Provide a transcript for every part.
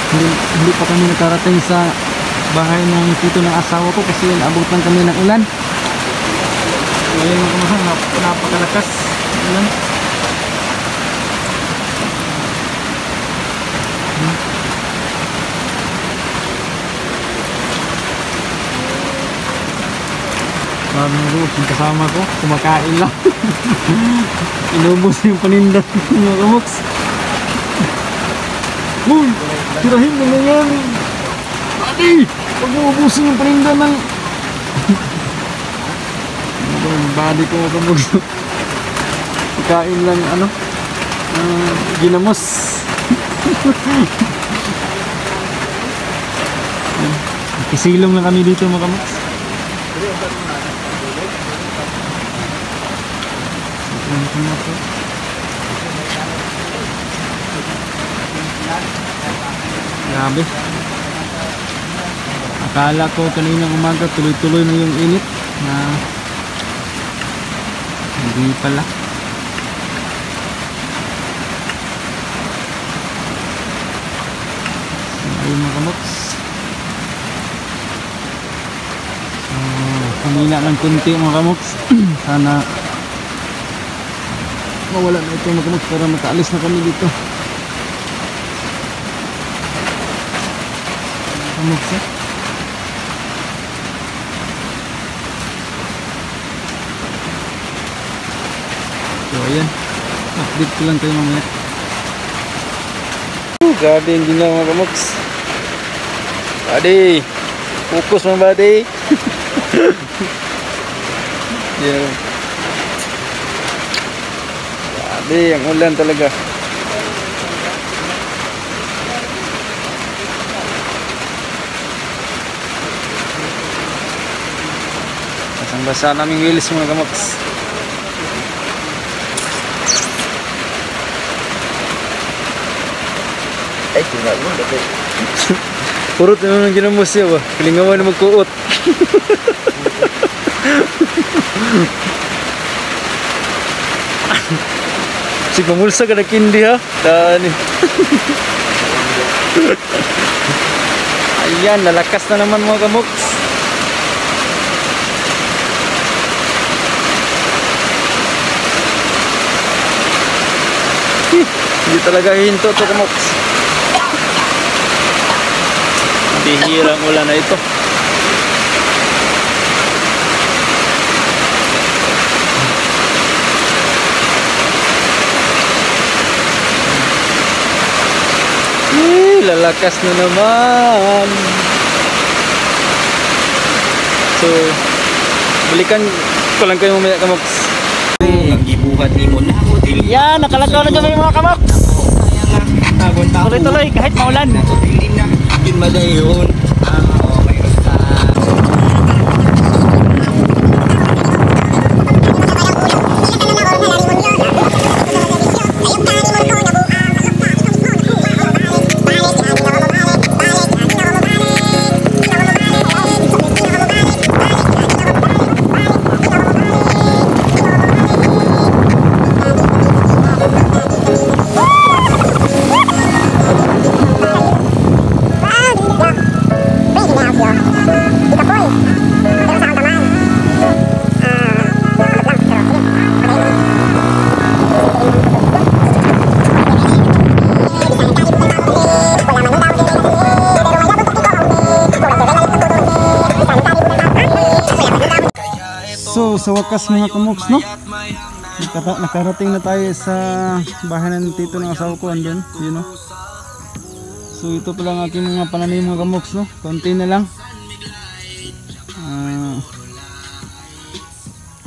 Hindi pa kami nakarating sa bahay ng tito ng asawa ko kasi abutan kami ng ulan. So ayun mga kamahan, napakalakas ulan. Yung kasama ko kumakain lang. Inubos yung paninda mga kamoks. Uy, tirahin mo na yan. Adi, huwag mo ubusin yung paninda ng body ko mga kamoks. Kain lang ano, ginamos. Isilong na kami dito mga kamoks. Grabe. Akala ko kaninang umaga tuloy-tuloy na yung init na hindi pala. Ayun mga kamoks. Humina ng kunti mga kamoks. Sana mawala na ito mga kamoks para makaalis na kami dito. Kamoks eh. So ayan, update ko lang kayo mamaya. Grabe yung ginawa mga kamoks. Buddy, fokus mga buddy. Yeah. Grabe, ang ulan talaga. Basang-basa naming wheels mga kamoks. Ay, tingnan mo dati. Purot na nang ginamos siya ba? Kalingawan na magkuot. Si pamulsa ka na kindi ha. Tani. Ayan, lalakas na naman mga kamoks. Hindi talaga hinto to kamoks. Bihirang ulan na ito. Lalakas na naman. So balikan ko lang kayo mamaya kamoks. Ang gibuhat ni mo na hotel. Yan, nakalagaw na kami mga kamoks. Tuloy-tuloy kahit maulan. Din madayon. So sa wakas mga kamoks, no? Nakarating na tayo sa bahay ng tito ng asawa ko, andyan, yun, no? So ito pala ang aking mga pananim mga kamoks, no? Konti na lang.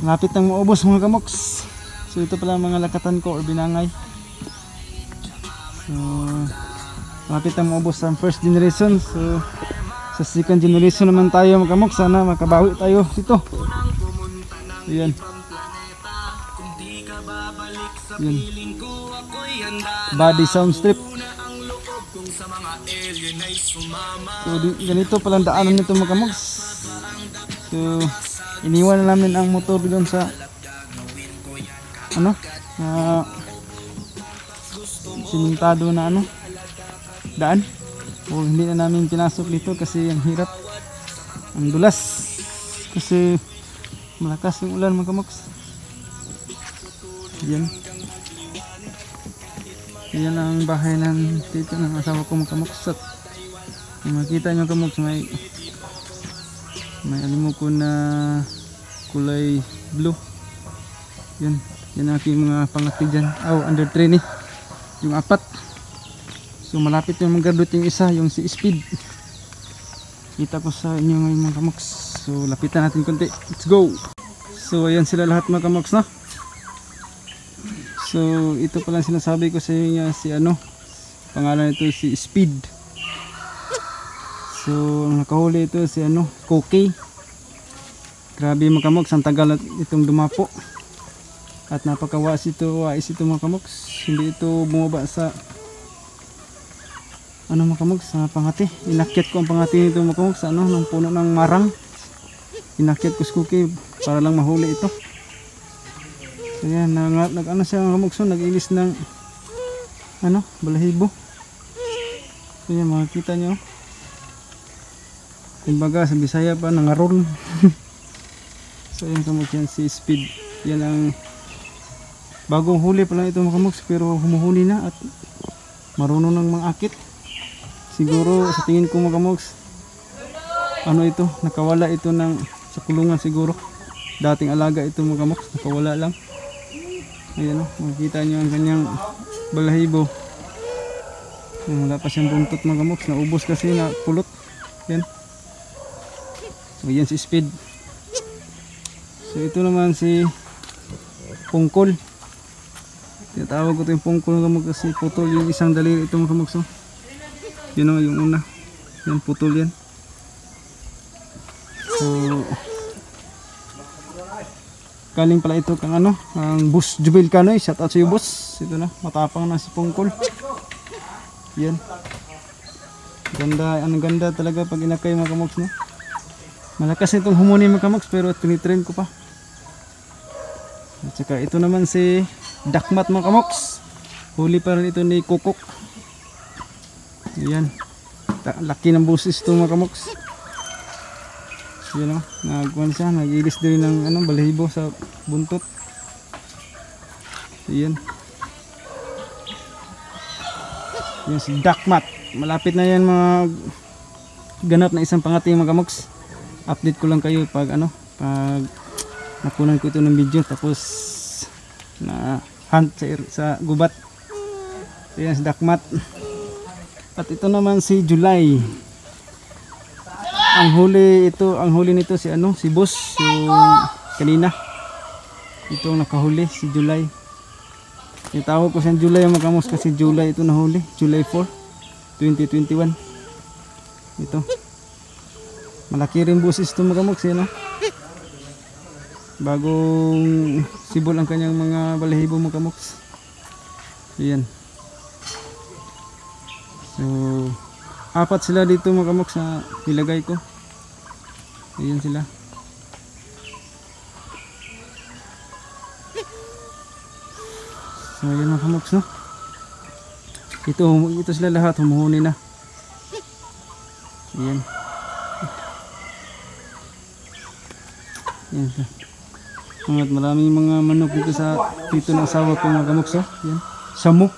Lapit nang maubos mga kamoks. So ito pala ang mga lakatan ko or binangay. So lapit nang maubos ang first generation. So sa second generation naman tayo mga kamoks. Sana makabawi tayo dito. Ayan. Ayan. Body sound strip. So ganito palang daanan nito mga kamoks. So iniwan na namin ang motor doon sa ano, simentado na ano, daan. O hindi na namin pinasok dito kasi ang hirap. Ang dulas. Kasi malakas yung ulan mga kamoks. Yan. Yan ang bahay ng tito ng asawa ko mga kamoks. At kung makita nyo kamoks, may alimoko na kulay blue. Yan. Yan ang aking mga pangati dyan. Under training. Yung 4. So malapit yung mag-graduate yung isa, yung si Speed. Kita ko sa inyo ngayon mga kamoks. So lapitan natin konti. Let's go! So ayan sila lahat mga kamoks na. So ito pala sinasabi ko sa inyo si pangalan ito si Speed. So nakahuli ito si Cookie. Grabe mga kamoks, ang tagal itong dumapo. At napakawais ito mga kamoks. Hindi ito bumaba sa mga kamoks, sa pangati. Inakyat ko ang pangati nito mga kamoks sa ng puno ng marang. Inakyat ko si Cookie para lang mahuli ito. So yan, siya mga kamoks, nag-ilis ng balahibo. So yan, makikita nyo. Kumbaga sa Bisaya pa, nangaroon. So yan kamoks, yan si Speed. Yan ang bagong huli pa lang ito mga kamoks, pero humuhuli na at marunong ng mga akit. Siguro sa tingin ko mga kamoks, ito, nakawala ito sa kulungan siguro. Dating alaga ito mga kamoks, nakawala lang. Ayan makikita nyo ang kanyang balahibo. Wala pa siyang buntot mga kamoks, naubos kasi na pulot. Yan. So yan si Speed. So ito naman si Pungkol. Tinatawag ko ito yung Pungkol mga kamoks kasi putol yung isang daliri ito mga kamoks. Yun yung una. Yan, putol yan. So galing pala ito kang ang Boss Jubil Kanoy. Shout out sa iyo boss. Ito na, matapang na si Pungkol. Yan. Ganda, ang ganda talaga pag inakay mga kamoks no. Malakas itong humuni mga kamoks pero tinitrain ko pa. At saka ito naman si Dakmat mga kamoks. Huli pa rin ito ni Kukok. Yan. Laki ng busis ito mga kamoks. Yan siya, nag-ilis din ng balahibo sa buntot. Yan. Yan si Dakmat. Malapit na yan ganap na isang pangati mga kamoks. Update ko lang kayo pag pag nakunan ko ito ng video tapos na hunt sa gubat. Yan si Dakmat. At ito naman si July. Ang huli nito si Boss yung kanina. Ito ang nakahuli si July. Itawag ko siyang July mga kamoks kasi July ito nahuli, July 4, 2021. Ito. Malaki rin busis ito mga kamoks bagong sibol ang kanyang mga balahibo mga kamoks. Ayan. So 4 sila dito mga kamoks na nilagay ko. Ayan sila. So ayan mga kamoks no. Ito sila lahat humuhuni na. Ayan. Ayan. At maraming mga manok dito sa tito ng asawa ko mga kamoks. Ayan. Samu.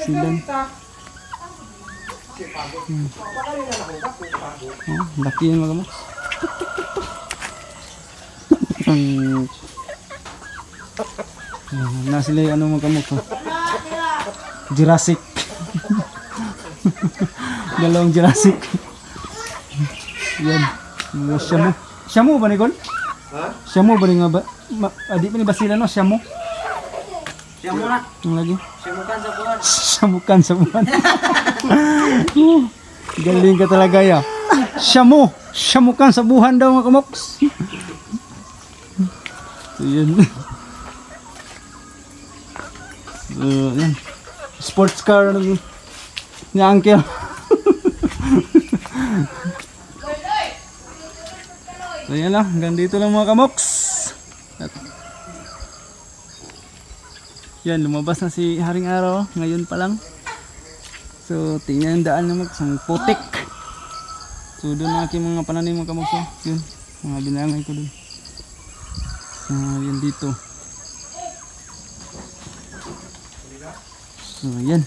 Silan. Laki yan mga kamoks. Na sila mga kamoks Jurassic. Dalawang Jurassic. Yan. Shamu. Shamu ba ni Gol? Shamu ba ni nga ba? Adi pa ni Basila no? Shamu. Shamu na. Ang lagi? Shamukan sa buwan. Shamukan sa buwan. Galing ka talaga ya. Shamukan sa buwan daw mga kamoks. So yan. So yan. Sports car ni Uncle. So yan lang. Hanggang dito lang mga kamoks. Yan, lumabas na si Haring Araw ngayon pa lang. So So tingnan yung daan naman isang putik. So doon ang aking mga pananim mga kamoks. Yun, mga binangay ko doon. So yun dito. So yan.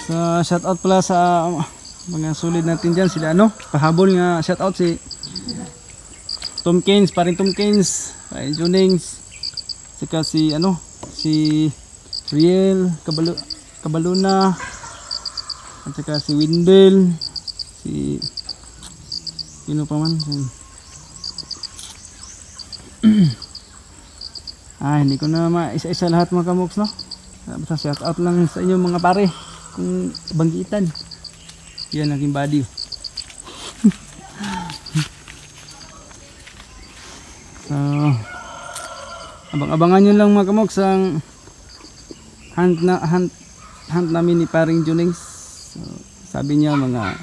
So shoutout pala sa mga solid natin dyan. Sila ano, pahabol nga shoutout si Tom Keynes, paring Tom Keynes, kay Junings, saka si ano, si Riel Kabaluna, at saka si Windel, si sino pa man, hindi ko na maisa-isa lahat mga kamoks, no? Basta shout out lang sa inyo mga pare kung banggitan. Yan aking body. So abang-abangan nyo lang mga kamoks ang hunt namin ni paring Junings. So, sabi niya mga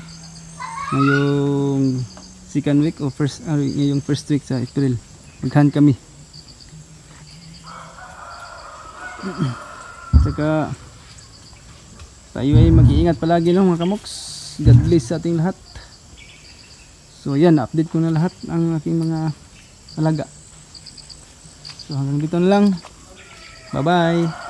ngayong second week o ngayong first week sa April mag-hunt kami. Saka tayo ay mag-iingat palagi lang mga kamoks. God bless sa ating lahat. So yan, update ko na lahat ang aking mga alaga. So hanggang dito na lang. Bye bye.